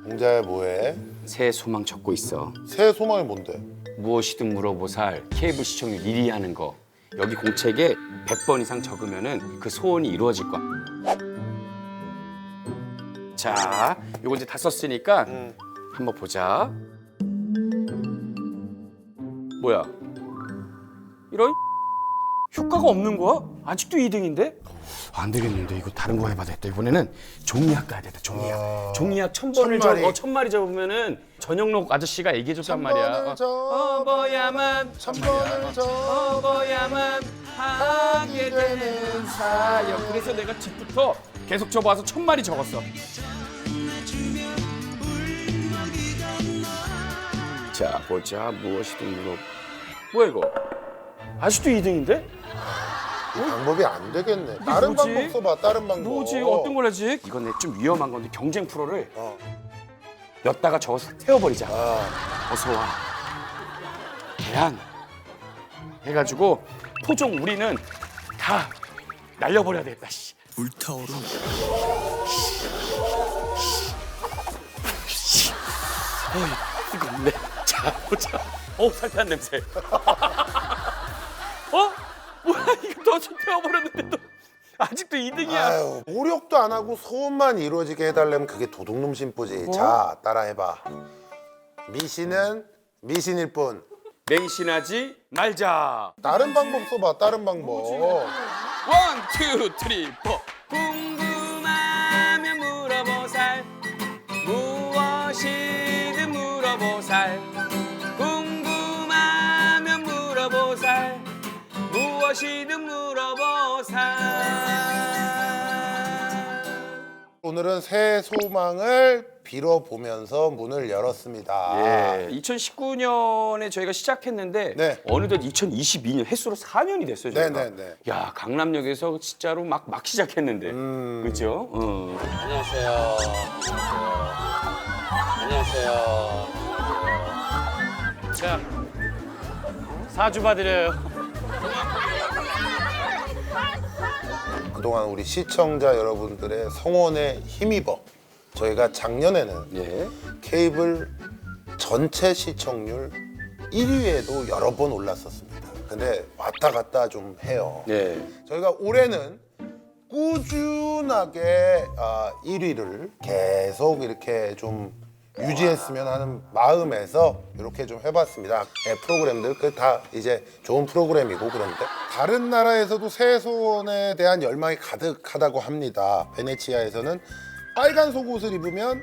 공자야 뭐해? 새해 소망 적고 있어. 새해 소망이 뭔데? 무엇이든 물어보살 케이블 시청률 1위 하는 거. 여기 공책에 100번 이상 적으면은 그 소원이 이루어질 거야. 자, 요거 이제 다 썼으니까 한번 보자. 뭐야? 이런 효과가 없는 거야? 아직도 2등인데? 안 되겠는데 이거 다른 거 해봐야 되겠다. 이번에는 종이학 가야 되겠다. 종이학. 종이학 1000번을 천마리. 1000마리 접으면은 전영록 아저씨가 얘기해줬단 말이야. 접어야만 천번을 접어야만 하게 되는 사역. 그래서 내가 집부터 계속 접어와서 1000마리 적었어. 자 보자 무엇이든 물어. 뭐야 이거? 아직도 2등인데? 이 방법이 안 되겠네. 다른 뭐지? 방법 써봐. 다른 방법. 뭐지? 어떤 걸 하지? 이건 내 좀 위험한 건데 경쟁 프로를 어. 엿다가 저어서 태워버리자. 아, 어서 와. 계란 해가지고 토종 우리는 다 날려버려야 되겠다. 씨. 불타오르 뜨겁네. 자 보자. 살탄 냄새. 뭐야 이거 더 태워버렸는데도 아직도 2등이야. 아유, 노력도 안 하고 소원만 이루어지게 해달라면 그게 도둑놈 심보지. 자, 따라해봐. 미신은 미신일 뿐. 맹신하지 말자. 다른 방법 써봐. 다른 방법. 원, 투, 쓰리, 포. 궁금하면 물어보살. 무엇이든 물어보살. 궁금하면 물어보살. 무엇이든 물어보살. 오늘은 새해 소망을 빌어보면서 문을 열었습니다. 예, 2019년에 저희가 시작했는데 네. 어느덧 2022년 횟수로 4년이 됐어요. 저희가. 네네네. 야 강남역에서 진짜로 막 시작했는데, 그렇죠? 안녕하세요. 안녕하세요. 자, 사주 봐드려요. 그동안 우리 시청자 여러분들의 성원에 힘입어 저희가 작년에는 예. 케이블 전체 시청률 1위에도 여러 번 올랐었습니다. 근데 왔다 갔다 좀 해요. 네. 저희가 올해는 꾸준하게 1위를 계속 이렇게 좀 유지했으면 하는 마음에서 이렇게 좀 해봤습니다. 네, 프로그램들 그 다 이제 좋은 프로그램이고 그런데 다른 나라에서도 새해 소원에 대한 열망이 가득하다고 합니다. 베네치아에서는 빨간 속옷을 입으면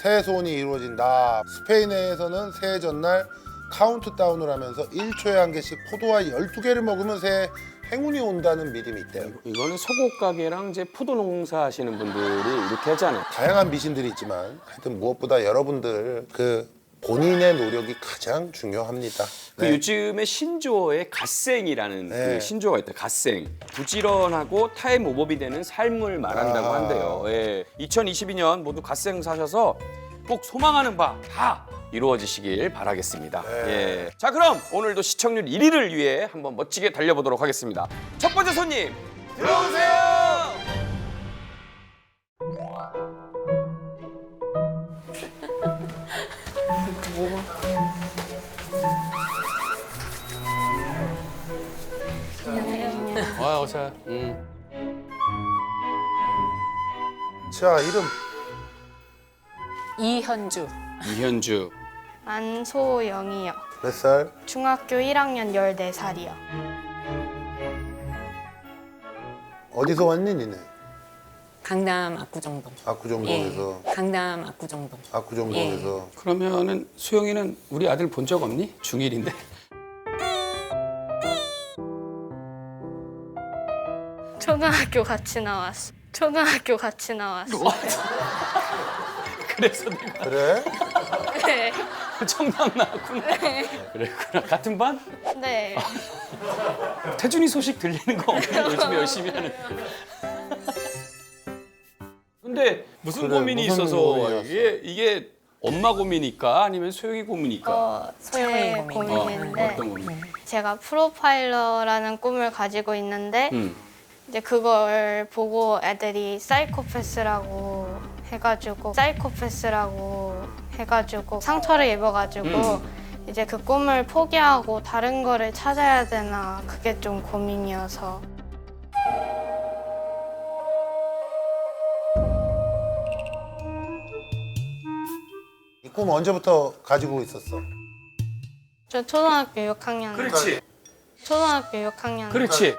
새해 소원이 이루어진다. 스페인에서는 새해 전날 카운트다운을 하면서 1초에 한 개씩 포도와 12개를 먹으면 새해 행운이 온다는 믿음이 있대요. 이거는 소곡 가게랑 이제 포도 농사 하시는 분들이 이렇게 하잖아요. 다양한 미신들이 있지만 하여튼 무엇보다 여러분들 그 본인의 노력이 가장 중요합니다. 그 네. 요즘에 신조어에 갓생이라는 네. 그 신조어가 있다. 갓생. 부지런하고 타임 오버비 되는 삶을 말한다고 한대요. 예. 2022년 모두 갓생 사셔서 꼭 소망하는 바 다 이루어지시길 바라겠습니다. 네. 예. 자, 그럼 오늘도 시청률 1위를 위해 한번 멋지게 달려보도록 하겠습니다. 첫 번째 손님 들어오세요. 어서. 자, 이름 이현주. 이현주. 안소영이요. 몇 살? 중학교 1학년 14살이요. 어디서 왔니 니네? 강남 압구정동. 압구정동에서. 강남 압구정동. 압구정동에서. 그러면은 수영이는 우리 아들 본 적 없니? 중1인데. 초등학교 같이 나왔어. 초등학교 같이 나왔어. 그래서 내가 그래? 네. 청담 나왔구나. 그랬구나. 같은 반? 네. 태준이 소식 들리는 거 없니? 요즘 열심히 하는. 근데 무슨 그래, 고민이 무슨 있어서 고민이었어? 이게 엄마 고민일까 아니면 소영이 고민일까? 제 소영이 고민. 고민인데 어떤 고민? 제가 프로파일러라는 꿈을 가지고 있는데 이제 그걸 보고 애들이 사이코패스라고 해가지고 상처를 입어가지고 이제 그 꿈을 포기하고 다른 거를 찾아야 되나 그게 좀 고민이어서. 이 꿈 언제부터 가지고 있었어? 저 초등학교 6학년. 그렇지. 초등학교 6학년. 그렇지.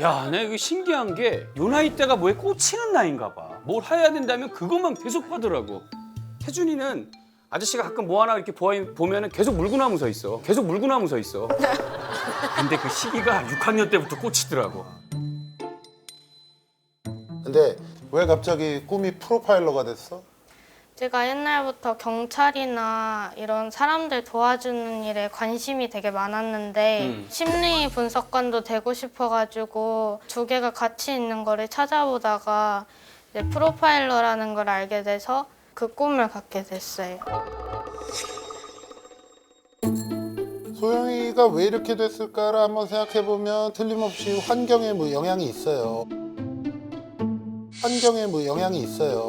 야, 나 이거 신기한 게 요 나이 때가 뭐에 꽂히는 나이인가 봐. 뭘 해야 된다면 그것만 계속 하더라고. 태준이는 아저씨가 가끔 뭐 하나 이렇게 보면은 계속 물구나무 서 있어. 계속 물구나무 서 있어. 근데 그 시기가 6학년 때부터 꽂히더라고. 근데 왜 갑자기 꿈이 프로파일러가 됐어? 제가 옛날부터 경찰이나 이런 사람들 도와주는 일에 관심이 되게 많았는데 심리 분석관도 되고 싶어가지고 두 개가 같이 있는 거를 찾아보다가 이제 프로파일러라는 걸 알게 돼서 그 꿈을 갖게 됐어요. 소영이가 왜 이렇게 됐을까를 한번 생각해보면 틀림없이 환경에 뭐 영향이 있어요. 환경에 뭐 영향이 있어요.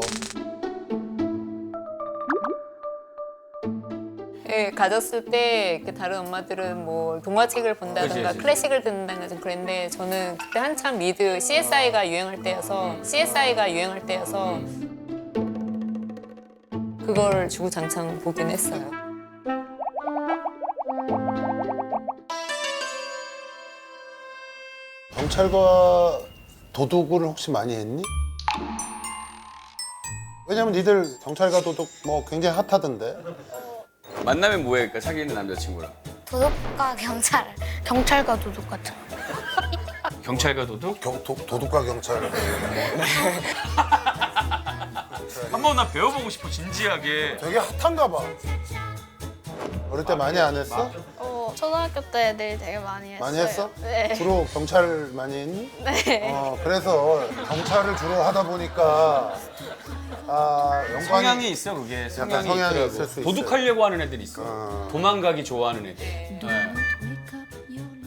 예, 가졌을 때 다른 엄마들은 뭐 동화책을 본다든가 그치. 클래식을 듣는다든가 좀 그랬는데 저는 그때 한참 미드 CSI가 유행할 때여서 그걸 주구장창 보긴 했어요. 경찰과 도둑을 혹시 많이 했니? 왜냐면 니들 경찰과 도둑 뭐 굉장히 핫하던데. 만나면 뭐해? 그러니까 사귀는 남자친구랑. 도둑과 경찰과 도둑 같은 거. 경찰과 도둑? 도둑과 경찰. 한번 나 배워보고 싶어, 진지하게. 되게 핫한가 봐. 어릴 때 많이 안 했어? 초등학교 때 애들이 되게 많이 했어요. 많이 했어? 네. 주로 경찰 많이 했니? 네. 그래서 경찰을 주로 하다 보니까 연관이 성향이 있어, 그게. 성향이 성향이 있더라고. 있을 수 도둑하려고 하는 애들이 있어. 도망가기 좋아하는 애들. 네.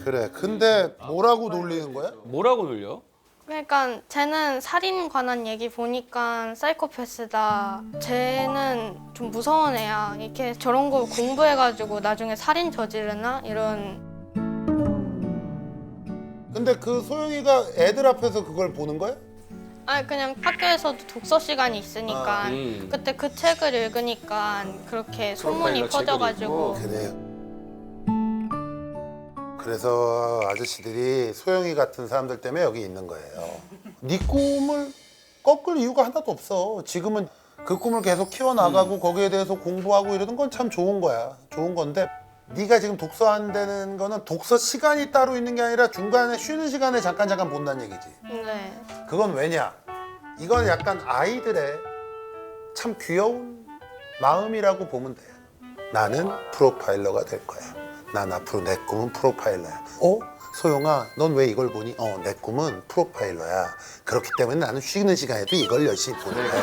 그래. 근데 뭐라고 놀리는 거야? 뭐라고 놀려? 그러니까 쟤는 살인 관한 얘기 보니까 사이코패스다. 쟤는 좀 무서운 애야. 이렇게 저런 거 공부해가지고 나중에 살인 저지르나? 이런. 근데 그 소영이가 애들 앞에서 그걸 보는 거야? 아니 그냥 학교에서도 독서 시간이 있으니까 그때 그 책을 읽으니까 그렇게 소문이 프로파일러 책을 퍼져가지고. 그래요. 그래서 아저씨들이 소영이 같은 사람들 때문에 여기 있는 거예요. 네 꿈을 꺾을 이유가 하나도 없어. 지금은 그 꿈을 계속 키워나가고 거기에 대해서 공부하고 이러는 건 참 좋은 거야. 좋은 건데 네가 지금 독서한다는 거는 독서 시간이 따로 있는 게 아니라 중간에 쉬는 시간에 잠깐 본다는 얘기지. 네. 그건 왜냐? 이건 약간 아이들의 참 귀여운 마음이라고 보면 돼. 나는 프로파일러가 될 거야. 난 앞으로 내 꿈은 프로파일러야. 소영아, 넌 왜 이걸 보니? 내 꿈은 프로파일러야. 그렇기 때문에 나는 쉬는 시간에도 이걸 열심히 보는 거야.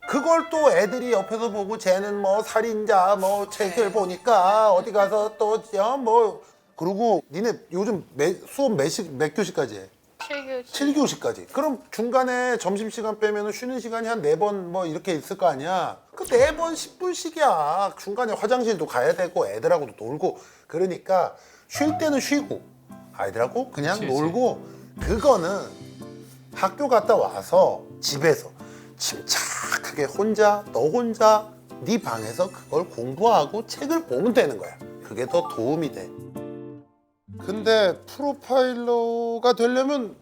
그걸 또 애들이 옆에서 보고 쟤는 뭐 살인자 뭐 책을 보니까 어디 가서 또 뭐 그리고 니네 요즘 수업 몇 교시까지 해? 7교시. 7교시까지. 그럼 중간에 점심시간 빼면 쉬는 시간이 한 4번 뭐 이렇게 있을 거 아니야. 그 4번 10분씩이야. 중간에 화장실도 가야 되고 애들하고도 놀고. 그러니까 쉴 때는 쉬고 아이들하고 그냥 그치. 놀고. 그거는 학교 갔다 와서 집에서 침착하게 너 혼자 네 방에서 그걸 공부하고 책을 보면 되는 거야. 그게 더 도움이 돼. 근데 프로파일러가 되려면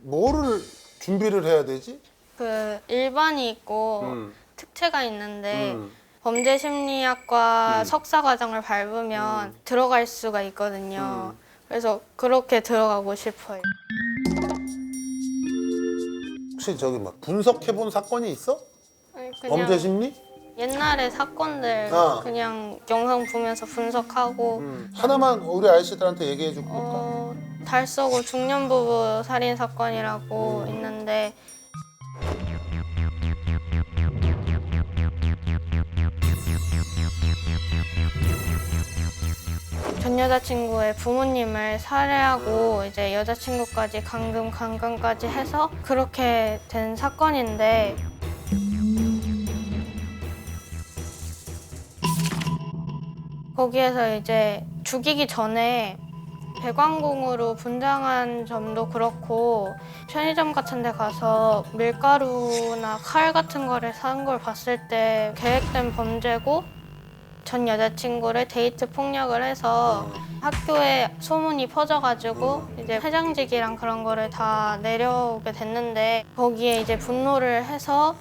뭐를 준비를 해야 되지? 그 일반이 있고 특채가 있는데 음. 범죄심리학과 석사 과정을 밟으면 들어갈 수가 있거든요. 그래서 그렇게 들어가고 싶어요. 혹시 저기 막 분석해본 사건이 있어? 아니, 그냥 범죄 심리? 옛날의 사건들 그냥 영상 보면서 분석하고 하나만 우리 아저씨들한테 얘기해 줄까? 달서구 중년부부 살인 사건이라고 있는데 전 여자친구의 부모님을 살해하고 이제 여자친구까지 강간까지 해서 그렇게 된 사건인데 거기에서 이제 죽이기 전에 배관공으로 분장한 점도 그렇고 편의점 같은 데 가서 밀가루나 칼 같은 거를 산 걸 봤을 때 계획된 범죄고 전 여자친구를 데이트 폭력을 해서 학교에 소문이 퍼져가지고 이제 회장직이랑 그런 거를 다 내려오게 됐는데 거기에 이제 분노를 해서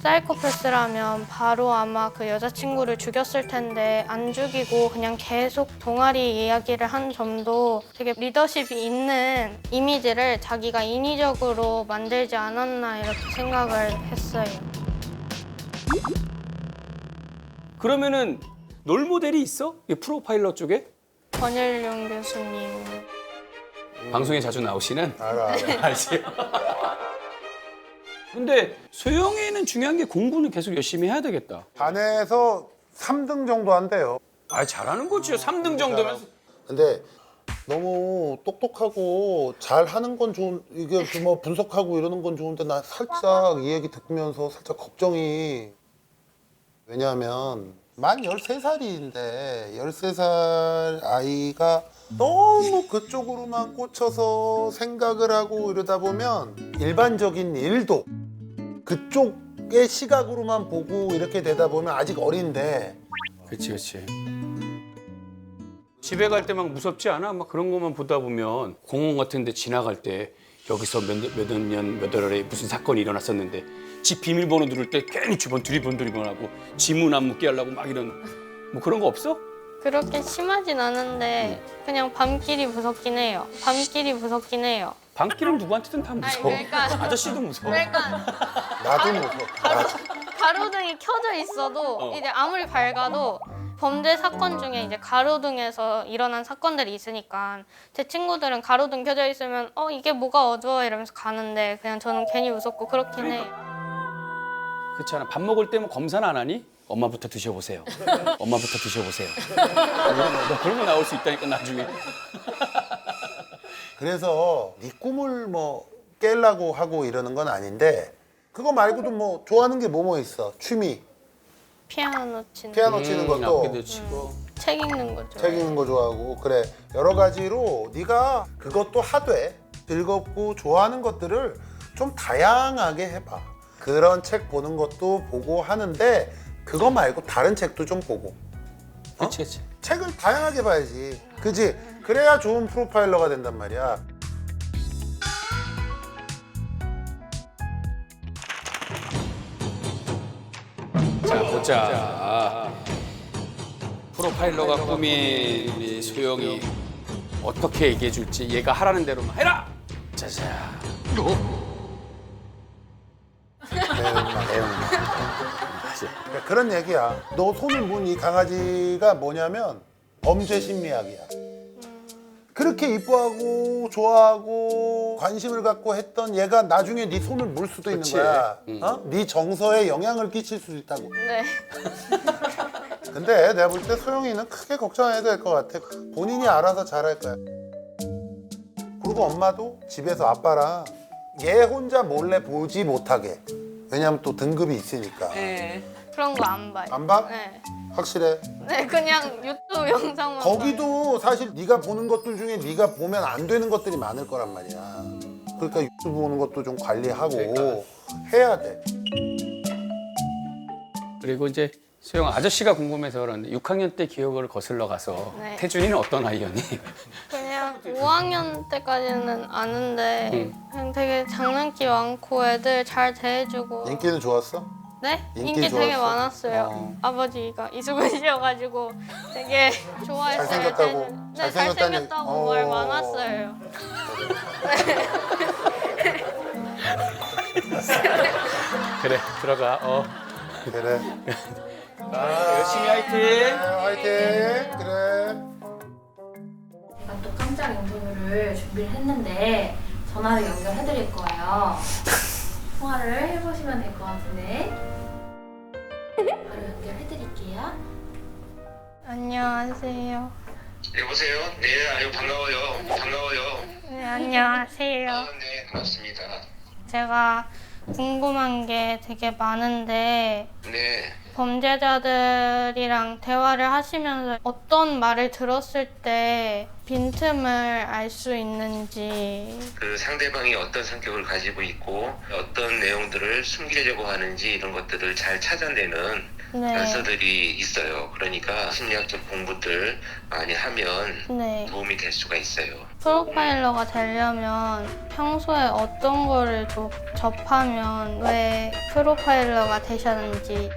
사이코패스라면 바로 아마 그 여자친구를 죽였을 텐데 안 죽이고 그냥 계속 동아리 이야기를 한 점도 되게 리더십이 있는 이미지를 자기가 인위적으로 만들지 않았나 이렇게 생각을 했어요. 그러면은 롤모델이 있어? 이 프로파일러 쪽에? 권일용 교수님. 방송에 자주 나오시는? 알아. 알지? 근데 소영이는 중요한 게 공부는 계속 열심히 해야 되겠다. 반에서 3등 정도 한대요. 아, 잘하는 거지. 3등 정도면. 근데 너무 똑똑하고 잘하는 건 좋은, 이게 뭐 분석하고 이러는 건 좋은데 나 살짝 이 얘기 듣면서 살짝 걱정이. 왜냐하면 만 13살인데 13살 아이가 너무 그쪽으로만 꽂혀서 생각을 하고 이러다 보면 일반적인 일도 그쪽의 시각으로만 보고 이렇게 되다 보면 아직 어린데. 그렇지, 그렇지. 집에 갈 때 막 무섭지 않아? 막 그런 것만 보다 보면 공원 같은 데 지나갈 때 여기서 몇 년, 몇 월에 무슨 사건이 일어났었는데 집 비밀번호 누를 때 괜히 주변 두리번하고 지문 안 묻게 하려고 막 이런 뭐 그런 거 없어? 그렇게 심하진 않은데 그냥 밤길이 무섭긴 해요. 밤길이 무섭긴 해요. 밤길은 누구한테든 다 무서워. 아니, 그러니까- 아저씨도 무서워. 그러니까 나도 무서워. 가로등이 켜져 있어도 이제 아무리 밝아도 범죄 사건 중에 이제 가로등에서 일어난 사건들이 있으니까 제 친구들은 가로등 켜져 있으면 이게 뭐가 어두워 이러면서 가는데 그냥 저는 괜히 무섭고 그렇긴 해. 그렇잖아. 밥 먹을 때 뭐 검사는 안 하니? 엄마부터 드셔보세요. 엄마부터 드셔보세요. 뭐 그런 거 나올 수 있다니까 나중에. 그래서 네 꿈을 뭐 깨려고 하고 이러는 건 아닌데 그거 말고도 뭐 좋아하는 게 뭐 있어? 취미, 피아노 치는 피아노 치는 것도, 악기도 치고. 책 읽는 거죠. 책 읽는 거 좋아하고. 그래, 여러 가지로 네가 그것도 하되 즐겁고 좋아하는 것들을 좀 다양하게 해봐. 그런 책 보는 것도 보고 하는데 그거 말고 다른 책도 좀 보고. 그렇지, 그렇지. 책을 다양하게 봐야지. 그지? 그래야 좋은 프로파일러가 된단 말이야. 자, 보자. 프로파일러가 꾸민 우리 소영이 어떻게 얘기해 줄지 얘가 하라는 대로만 해라! 자자. 그러니까 그런 얘기야. 너 손을 문 이 강아지가 뭐냐면 범죄 심리학이야. 그렇게 이뻐하고 좋아하고 관심을 갖고 했던 얘가 나중에 네 손을 물 수도 그치. 있는 거야. 네 정서에 영향을 끼칠 수도 있다고. 네. 근데 내가 볼 때 소영이는 크게 걱정 안 해도 될 것 같아. 본인이 알아서 잘할 거야. 그리고 엄마도 집에서 아빠랑 얘 혼자 몰래 보지 못하게. 왜냐면 또 등급이 있으니까. 네. 그런 거 안 봐요. 안 봐? 네. 확실해? 네, 그냥 유튜브 영상만 봐요. 거기도 사실 네가 보는 것들 중에 네가 보면 안 되는 것들이 많을 거란 말이야. 그러니까 유튜브 보는 것도 좀 관리하고 해야 돼. 그리고 이제 소영 아저씨가 궁금해서 그러는데 6학년 때 기억을 거슬러 가서 네. 태준이는 어떤 아이였니? 그냥 5학년 때까지는 아는데 그냥 되게 장난기 많고 애들 잘 대해주고 인기는 좋았어? 네? 인기 인기 되게 좋았어? 많았어요. 아버지가 이수근 씨여가지고 되게 좋아했어요. 잘생겼다고? 네, 잘생겼다니- 잘생겼다고 말 많았어요. 그래, 들어가. 그래. 열심히 화이팅! 화이팅. 그래. 제가 또 깜짝 인터뷰를 준비를 했는데 전화를 연결해드릴 거예요. 통화를 해보시면 될 것 같은데 바로 연결해드릴게요. 안녕하세요. 여보세요? 네, 아유 반가워요. 반가워요. 네, 안녕하세요. 네, 반갑습니다. 제가 궁금한 게 되게 많은데 네, 범죄자들이랑 대화를 하시면서 어떤 말을 들었을 때 빈틈을 알 수 있는지. 그 상대방이 어떤 성격을 가지고 있고 어떤 내용들을 숨기려고 하는지 이런 것들을 잘 찾아내는 네. 단서들이 있어요. 그러니까 심리학적 공부들 많이 하면 네. 도움이 될 수가 있어요. 프로파일러가 되려면 평소에 어떤 거를 접하면 왜 프로파일러가 되셨는지.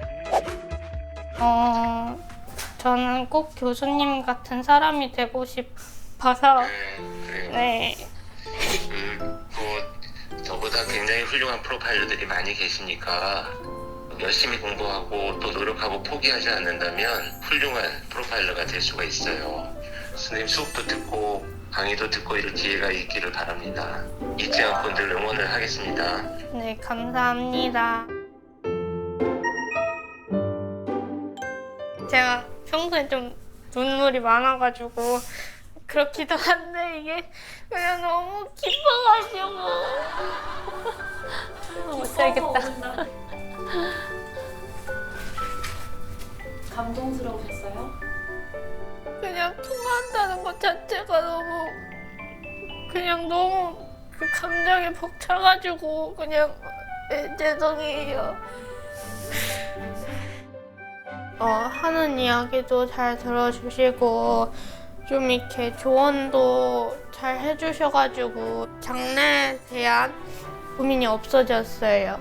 저는 꼭 교수님 같은 사람이 되고 싶어서. 그래요. 네. 저보다 굉장히 훌륭한 프로파일러들이 많이 계시니까 열심히 공부하고 또 노력하고 포기하지 않는다면 훌륭한 프로파일러가 될 수가 있어요. 선생님 수업도 듣고 강의도 듣고 이럴 기회가 있기를 바랍니다. 잊지 않고 늘 응원을 하겠습니다. 네, 감사합니다. 제가 평소에 좀 눈물이 많아가지고 그렇기도 한데 이게 그냥 너무 기뻐가지고 못 살겠다. 감동스러우셨어요? 그냥 통화한다는 것 자체가 너무 그 감정에 벅차가지고 그냥 죄송해요. 하는 이야기도 잘 들어주시고 좀 이렇게 조언도 잘 해주셔가지고 장래에 대한 고민이 없어졌어요.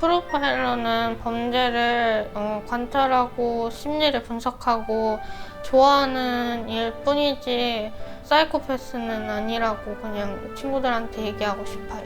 프로파일러는 범죄를 관찰하고 심리를 분석하고 좋아하는 일 뿐이지 사이코패스는 아니라고 그냥 친구들한테 얘기하고 싶어요.